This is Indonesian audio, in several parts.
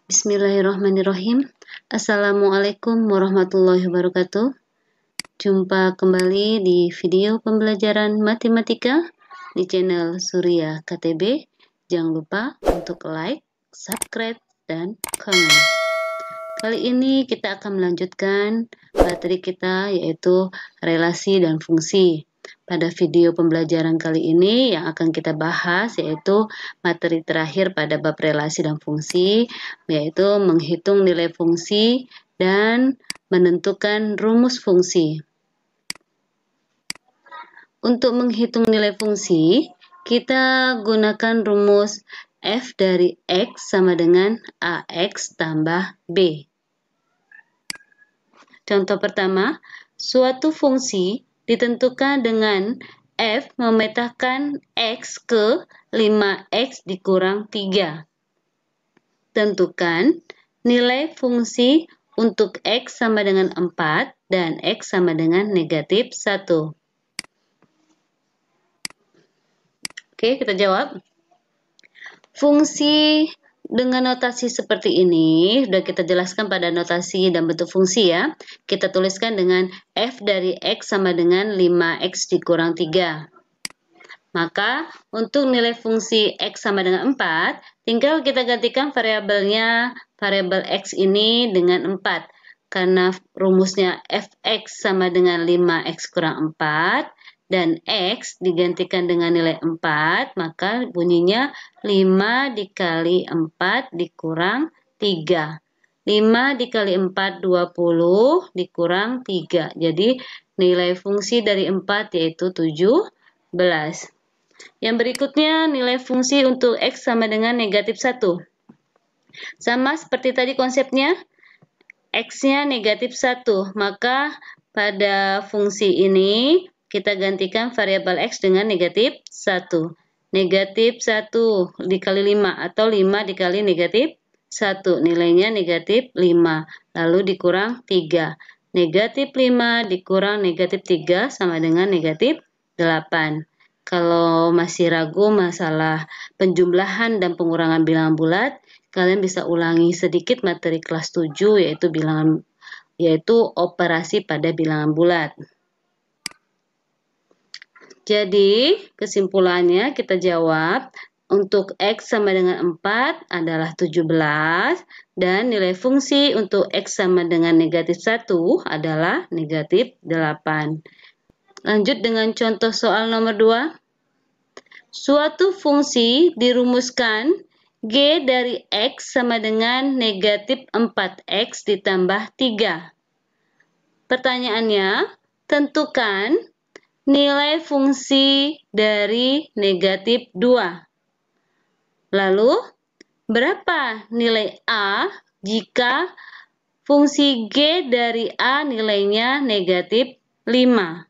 Bismillahirrahmanirrahim. Assalamualaikum warahmatullahi wabarakatuh. Jumpa kembali di video pembelajaran matematika di channel Surya KTB. Jangan lupa untuk like, subscribe, dan komen. Kali ini kita akan melanjutkan materi kita, yaitu relasi dan fungsi. Pada video pembelajaran kali ini yang akan kita bahas yaitu materi terakhir pada bab relasi dan fungsi, yaitu menghitung nilai fungsi dan menentukan rumus fungsi. Untuk menghitung nilai fungsi, kita gunakan rumus f dari x sama dengan ax tambah b. Contoh pertama, suatu fungsi ditentukan dengan f memetakan x ke 5x dikurang 3. Tentukan nilai fungsi untuk x sama dengan 4 dan x sama dengan negatif 1. Oke, kita jawab. Fungsi dengan notasi seperti ini, sudah kita jelaskan pada notasi dan bentuk fungsi ya. Kita tuliskan dengan f dari x sama dengan 5x dikurang 3. Maka, untuk nilai fungsi x sama dengan 4, tinggal kita gantikan variabelnya, variabel x ini dengan 4. Karena rumusnya fx sama dengan 5x kurang 4, dan x digantikan dengan nilai 4, maka bunyinya 5 dikali 4 dikurang 3. 5 dikali 4, 20 dikurang 3. Jadi nilai fungsi dari 4 yaitu 17. Yang berikutnya nilai fungsi untuk x sama dengan negatif 1. Sama seperti tadi konsepnya, x-nya negatif 1, maka pada fungsi ini kita gantikan variabel x dengan negatif 1. Negatif 1 dikali 5 atau 5 dikali negatif 1. Nilainya negatif 5. Lalu dikurang 3. Negatif 5 dikurang negatif 3 sama dengan negatif 8. Kalau masih ragu masalah penjumlahan dan pengurangan bilangan bulat, kalian bisa ulangi sedikit materi kelas 7 yaitu operasi pada bilangan bulat. Jadi, kesimpulannya kita jawab, untuk x sama dengan 4 adalah 17, dan nilai fungsi untuk x sama dengan negatif 1 adalah negatif 8. Lanjut dengan contoh soal nomor 2. Suatu fungsi dirumuskan g dari x sama dengan negatif 4x ditambah 3. Pertanyaannya, tentukan nilai fungsi dari negatif 2. Lalu, berapa nilai A jika fungsi G dari A nilainya negatif 5?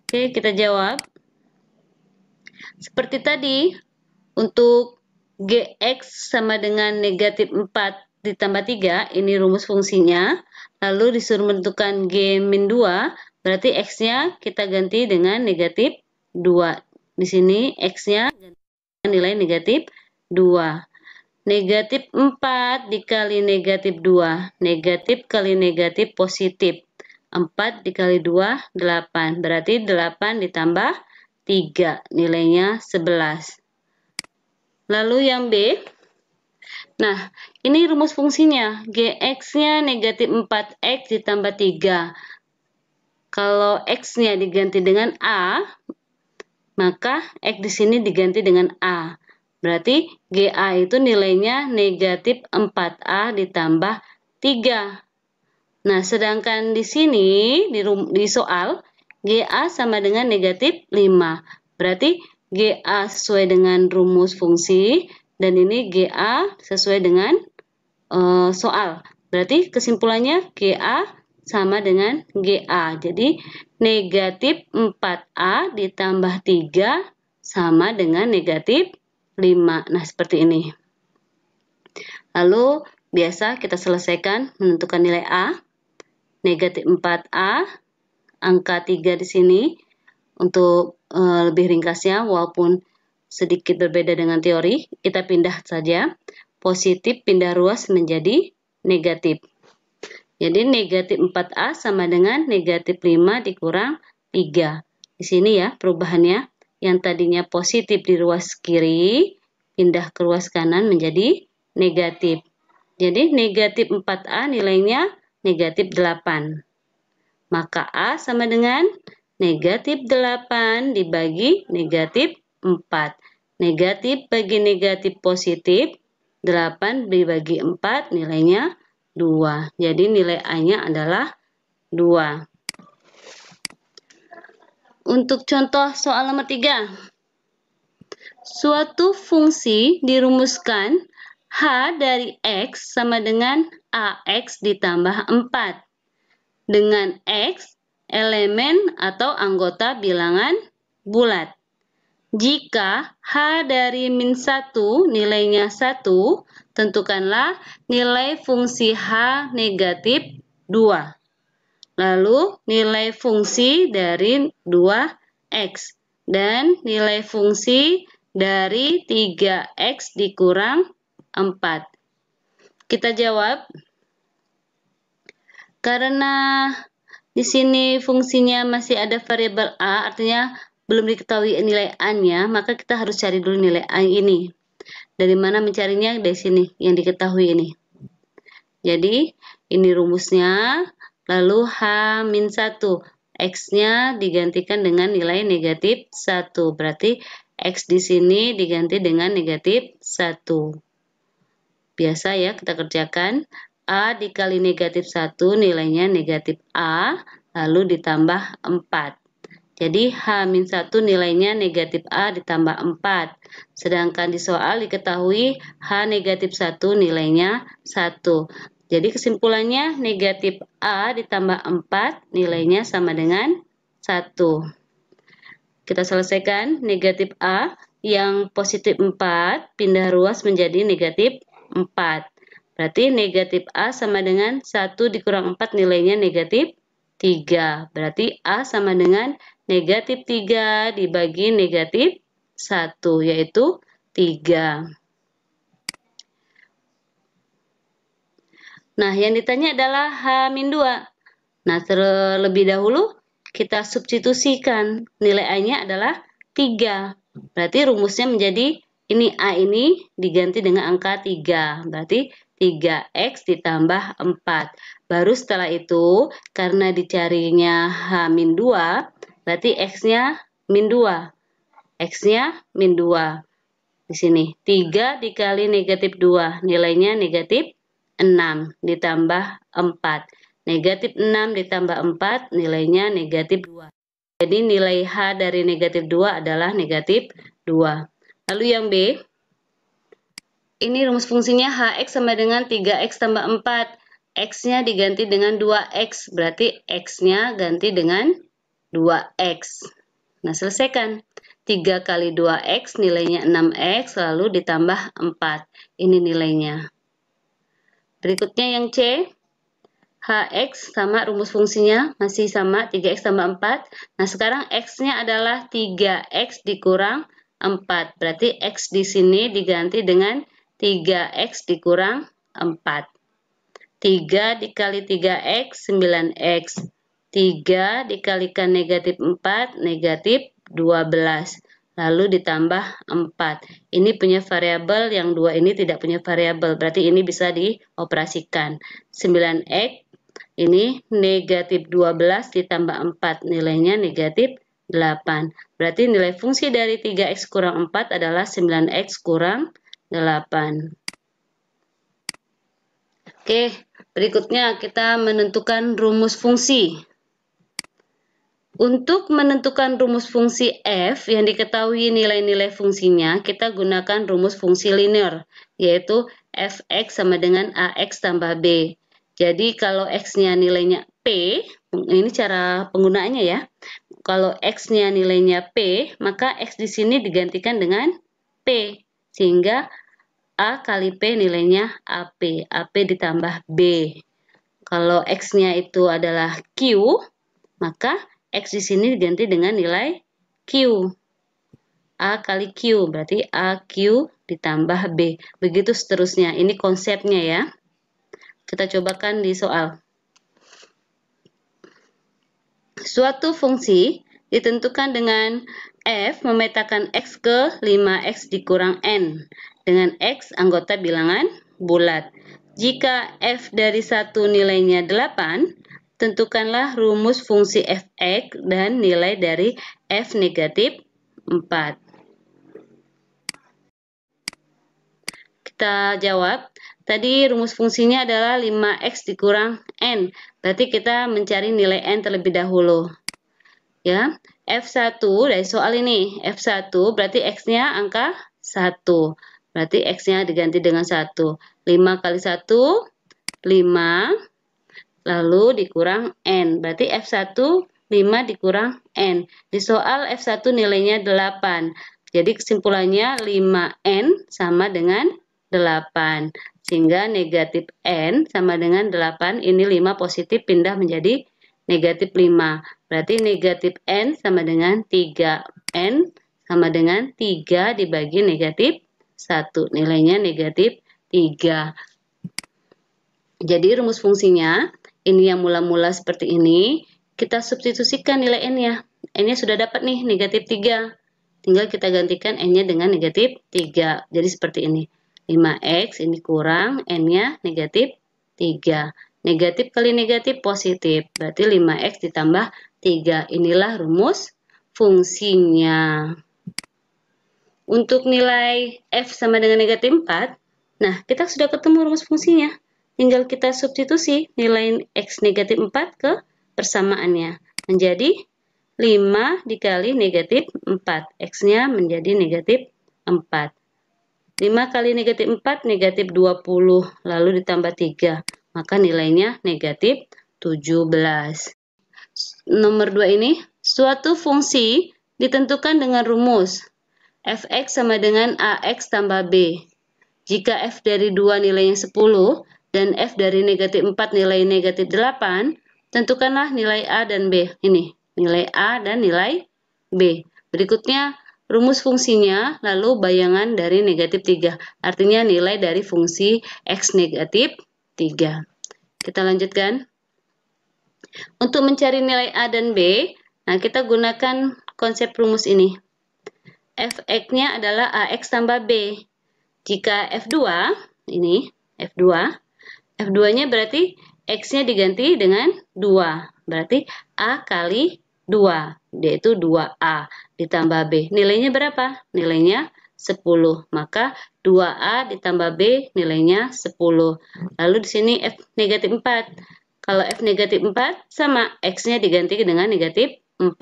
Oke, kita jawab. Seperti tadi, untuk Gx sama dengan negatif 4 ditambah 3, ini rumus fungsinya. Lalu disuruh menentukan G-2, berarti X-nya kita ganti dengan negatif 2. Di sini X-nya nilai negatif 2. Negatif 4 dikali negatif 2. Negatif kali negatif positif. 4 dikali 2, 8. Berarti 8 ditambah 3. Nilainya 11. Lalu yang B. Nah, ini rumus fungsinya. Gx-nya negatif 4x ditambah 3. Kalau x-nya diganti dengan A, maka x di sini diganti dengan A. Berarti GA itu nilainya negatif 4A ditambah 3. Nah, sedangkan di sini, di soal, GA sama dengan negatif 5. Berarti GA sesuai dengan rumus fungsi, dan ini GA sesuai dengan soal. Berarti kesimpulannya GA sama dengan GA. Jadi negatif 4A ditambah 3 sama dengan negatif 5. Nah, seperti ini. Lalu biasa kita selesaikan menentukan nilai A. Negatif 4A, angka 3 di sini. Untuk lebih ringkasnya, walaupun sedikit berbeda dengan teori, kita pindah saja. positif pindah ruas menjadi negatif. Jadi negatif 4A sama dengan negatif 5 dikurang 3. Di sini ya perubahannya. Yang tadinya positif di ruas kiri, pindah ke ruas kanan menjadi negatif. Jadi negatif 4A nilainya negatif 8. Maka A sama dengan negatif 8 dibagi negatif 4. Negatif bagi negatif positif, 8 dibagi 4 nilainya 2. Jadi nilai A-nya adalah 2. Untuk contoh soal nomor 3. Suatu fungsi dirumuskan H dari X sama dengan AX ditambah 4. Dengan X, elemen atau anggota bilangan bulat. Jika H dari min 1 nilainya 1, tentukanlah nilai fungsi H negatif 2. Lalu nilai fungsi dari 2X dan nilai fungsi dari 3X dikurang 4. Kita jawab. Karena di sini fungsinya masih ada variabel A, artinya belum diketahui nilai A-nya, maka kita harus cari dulu nilai A ini. Dari mana mencarinya? Dari sini, yang diketahui ini. Jadi, ini rumusnya, lalu H-1. X-nya digantikan dengan nilai negatif 1. Berarti X di sini diganti dengan negatif 1. Biasa ya, kita kerjakan. A dikali negatif 1 nilainya negatif A, lalu ditambah 4. Jadi H-1 nilainya negatif A ditambah 4. Sedangkan di soal diketahui H negatif 1 nilainya 1. Jadi kesimpulannya negatif A ditambah 4 nilainya sama dengan 1. Kita selesaikan. Negatif A yang positif 4 pindah ruas menjadi negatif 4. Berarti negatif A sama dengan 1 dikurang 4 nilainya negatif 3. Berarti A sama dengan negatif 3 dibagi negatif 1, yaitu 3. Nah, yang ditanya adalah H-2. Nah, terlebih dahulu kita substitusikan. Nilai A-nya adalah 3. Berarti rumusnya menjadi ini A ini diganti dengan angka 3. Berarti 3X ditambah 4. Baru setelah itu, karena dicarinya H-2, berarti X-nya min 2. X-nya min 2. Di sini, 3 dikali negatif 2. Nilainya negatif 6 ditambah 4. Negatif 6 ditambah 4, nilainya negatif 2. Jadi nilai H dari negatif 2 adalah negatif 2. Lalu yang B, ini rumus fungsinya Hx sama dengan 3x tambah 4. X-nya diganti dengan 2x, berarti X-nya ganti dengan 2x. Nah, selesaikan. 3 kali 2x nilainya 6x, lalu ditambah 4. Ini nilainya. Berikutnya yang C, Hx sama rumus fungsinya masih sama 3x tambah 4. Nah, sekarang X-nya adalah 3x dikurang 4. Berarti X di sini diganti dengan 3x dikurang 4. 3 dikali 3x, 9x. 3 dikalikan negatif 4, negatif 12. Lalu ditambah 4. Ini punya variabel, yang 2 ini tidak punya variabel. Berarti ini bisa dioperasikan. 9x, ini negatif 12 ditambah 4. Nilainya negatif 8. Berarti nilai fungsi dari 3x kurang 4 adalah 9x kurang 8. Oke, berikutnya kita menentukan rumus fungsi. Untuk menentukan rumus fungsi f yang diketahui nilai-nilai fungsinya, kita gunakan rumus fungsi linear, yaitu fx sama dengan ax tambah b. Jadi kalau x-nya nilainya p, ini cara penggunaannya ya. Kalau x-nya nilainya p, maka x di sini digantikan dengan p, sehingga A kali P nilainya AP. AP ditambah B. Kalau X-nya itu adalah Q, maka X di sini diganti dengan nilai Q. A kali Q, berarti AQ ditambah B. Begitu seterusnya. Ini konsepnya ya. Kita cobakan di soal. Suatu fungsi ditentukan dengan f memetakan x ke 5x dikurang n dengan x anggota bilangan bulat. Jika f dari 1 nilainya 8, tentukanlah rumus fungsi fx dan nilai dari f negatif 4. Kita jawab, tadi rumus fungsinya adalah 5x dikurang n. Berarti kita mencari nilai n terlebih dahulu. Ya, F1 dari soal ini, F1 berarti x-nya angka 1. Berarti x-nya diganti dengan 1. 5 kali 1, 5. Lalu dikurang n. Berarti F1, 5 dikurang n. Di soal F1 nilainya 8. Jadi kesimpulannya 5n sama dengan 8. Sehingga negatif n sama dengan 8. Ini 5 positif pindah menjadi negatif 5. Berarti negatif n sama dengan 3. N sama dengan 3 dibagi negatif 1. Nilainya negatif 3. Jadi rumus fungsinya, ini yang mula-mula seperti ini. Kita substitusikan nilai n-nya. N-nya sudah dapat nih, negatif 3. Tinggal kita gantikan n-nya dengan negatif 3. Jadi seperti ini. 5x ini kurang, n-nya negatif 3. Negatif kali negatif positif. Berarti 5x ditambah 3. Inilah rumus fungsinya. Untuk nilai f sama dengan negatif 4, nah kita sudah ketemu rumus fungsinya. Tinggal kita substitusi nilai x negatif 4 ke persamaannya. Menjadi 5 dikali negatif 4. X-nya menjadi negatif 4. 5 kali negatif 4, negatif 20, lalu ditambah 3. Maka nilainya negatif 17. Nomor 2 ini, suatu fungsi ditentukan dengan rumus fx sama dengan ax tambah b. Jika f dari 2 nilainya 10 dan f dari negatif 4 nilai negatif 8, tentukanlah nilai a dan b. Ini, nilai a dan nilai b. Berikutnya, rumus fungsinya, lalu bayangan dari negatif 3. Artinya nilai dari fungsi x negatif 3. Kita lanjutkan. Untuk mencari nilai a dan b, nah kita gunakan konsep rumus ini. Fx-nya adalah ax tambah b. Jika f2, ini f2, f2-nya berarti x-nya diganti dengan 2. Berarti a kali 2, yaitu 2a ditambah b. Nilainya berapa? Nilainya 10. Maka 2a ditambah b nilainya 10. Lalu di sini f negatif 4. Kalau f negatif 4 sama x-nya diganti dengan negatif 4.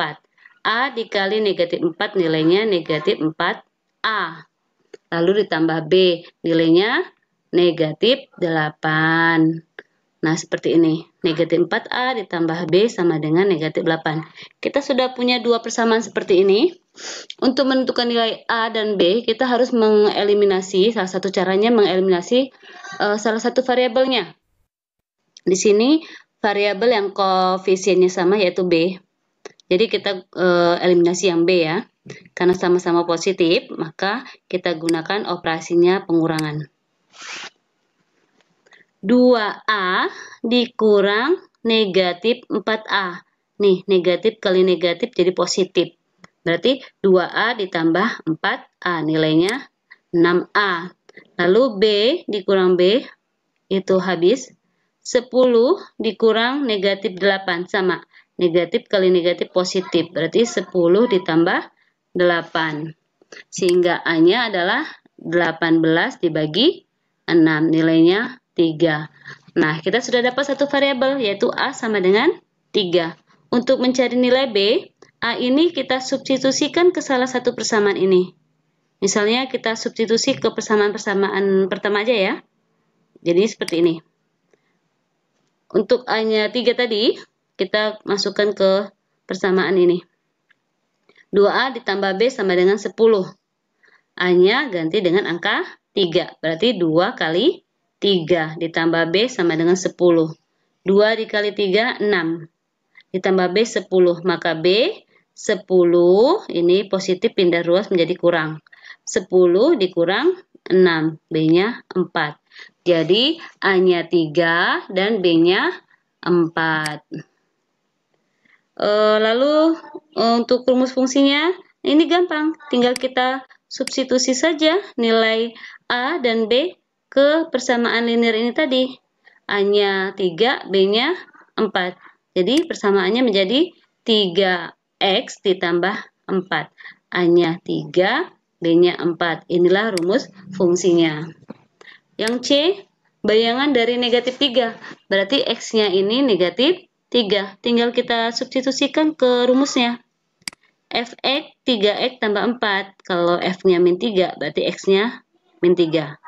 A dikali negatif 4 nilainya negatif 4a. Lalu ditambah b nilainya negatif 8. Nah, seperti ini. Negatif 4a ditambah b sama dengan negatif 8. Kita sudah punya dua persamaan seperti ini. Untuk menentukan nilai a dan b, kita harus mengeliminasi, salah satu caranya mengeliminasi salah satu variabelnya. Di sini variabel yang koefisiennya sama yaitu b. Jadi kita eliminasi yang b ya. Karena sama-sama positif, maka kita gunakan operasinya pengurangan. 2a dikurang negatif 4a. Nih, negatif kali negatif jadi positif. Berarti 2a ditambah 4a, nilainya 6a. Lalu b dikurang b, itu habis. 10 dikurang negatif 8, sama. Negatif kali negatif positif, berarti 10 ditambah 8. Sehingga a-nya adalah 18 dibagi 6, nilainya 3. Nah, kita sudah dapat satu variabel, yaitu a sama dengan 3. Untuk mencari nilai b, a ini kita substitusikan ke salah satu persamaan ini. Misalnya kita substitusi ke persamaan-persamaan pertama aja ya. Jadi seperti ini. Untuk a-nya 3 tadi, kita masukkan ke persamaan ini. 2a ditambah b sama dengan 10. A-nya ganti dengan angka 3. Berarti 2 kali 3 ditambah b sama dengan 10. 2 dikali 3, 6. Ditambah b 10. Maka b 10 ini positif pindah ruas menjadi kurang. 10 dikurang 6, B-nya 4. Jadi A-nya 3 dan B-nya 4. Lalu untuk rumus fungsinya, ini gampang. Tinggal kita substitusi saja nilai A dan B ke persamaan linear ini tadi. A-nya 3, B-nya 4. Jadi persamaannya menjadi 3X ditambah 4. A-nya 3, B-nya 4. Inilah rumus fungsinya. Yang C, bayangan dari negatif 3. Berarti X-nya ini negatif 3. Tinggal kita substitusikan ke rumusnya. Fx 3x tambah 4. Kalau F-nya min 3, berarti X-nya min 3.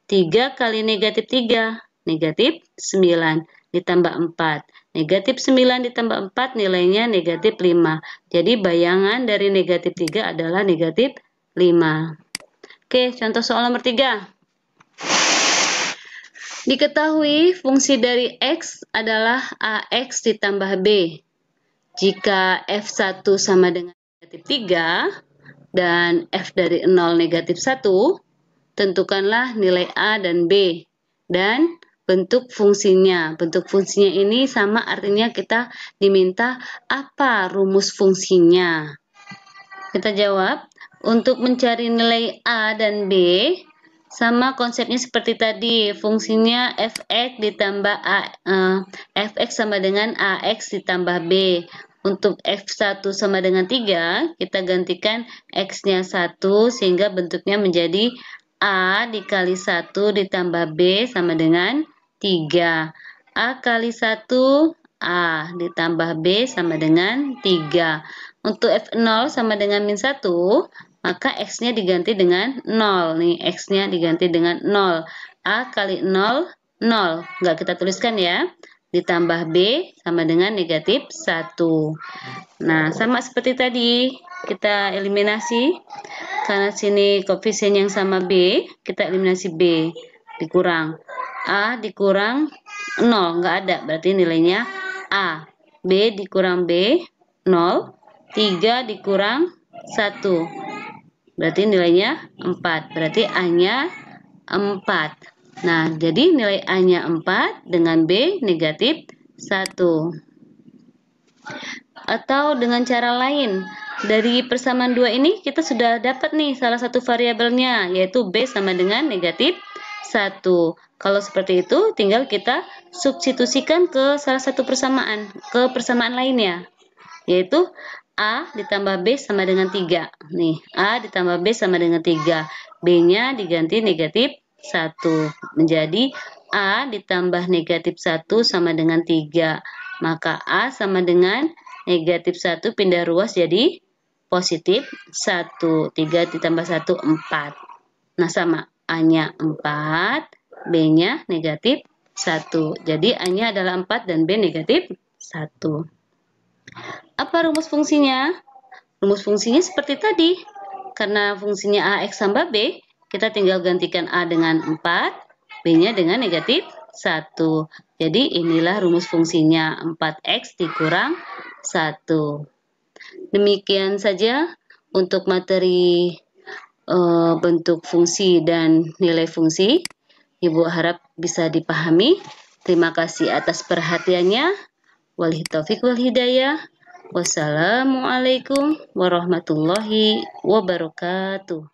3 kali negatif 3, negatif 9 ditambah 4. Negatif 9 ditambah 4 nilainya negatif 5. Jadi bayangan dari negatif 3 adalah negatif 5. Oke, contoh soal nomor 3. Diketahui fungsi dari X adalah AX ditambah B. Jika F1 sama dengan negatif 3 dan F dari 0 negatif 1, tentukanlah nilai A dan B dan bentuk fungsinya. Bentuk fungsinya ini sama, artinya kita diminta apa rumus fungsinya. Kita jawab, untuk mencari nilai A dan B, sama konsepnya seperti tadi, fungsinya fx ditambah fx sama dengan ax ditambah b. Untuk f1 sama dengan 3, kita gantikan x-nya 1 sehingga bentuknya menjadi a dikali 1 ditambah b sama dengan 3. A kali 1, a ditambah b sama dengan 3. Untuk f0 sama dengan min 1, maka X-nya diganti dengan 0. Nih, X-nya diganti dengan 0. A kali 0, 0. Nggak kita tuliskan ya. Ditambah B sama dengan negatif 1. Nah, sama seperti tadi. Kita eliminasi. Karena sini koefisien yang sama B, kita eliminasi B. Dikurang. A dikurang 0. Nggak ada. Berarti nilainya A. B dikurang B, 0. 3 dikurang 1. Berarti nilainya 4. Berarti A-nya 4. Nah, jadi nilai A-nya 4 dengan B negatif 1. Atau dengan cara lain, dari persamaan 2 ini kita sudah dapat nih salah satu variabelnya, yaitu B sama dengan negatif 1. Kalau seperti itu, tinggal kita substitusikan ke salah satu persamaan, ke persamaan lainnya, yaitu A ditambah B sama dengan 3. Nih, A ditambah B sama dengan 3. B-nya diganti negatif 1. Menjadi A ditambah negatif 1 sama dengan 3. Maka A sama dengan negatif 1 pindah ruas jadi positif 1. 3 ditambah 1, 4. Nah, sama. A-nya 4, B-nya negatif 1. Jadi A-nya adalah 4 dan B negatif 1. Apa rumus fungsinya? Rumus fungsinya seperti tadi. Karena fungsinya AX tambah B, kita tinggal gantikan A dengan 4, B-nya dengan negatif 1. Jadi inilah rumus fungsinya, 4X dikurang 1. Demikian saja untuk materi bentuk fungsi dan nilai fungsi. Ibu harap bisa dipahami. Terima kasih atas perhatiannya. Walillahi taufiq wal hidayah. Wassalamualaikum warahmatullahi wabarakatuh.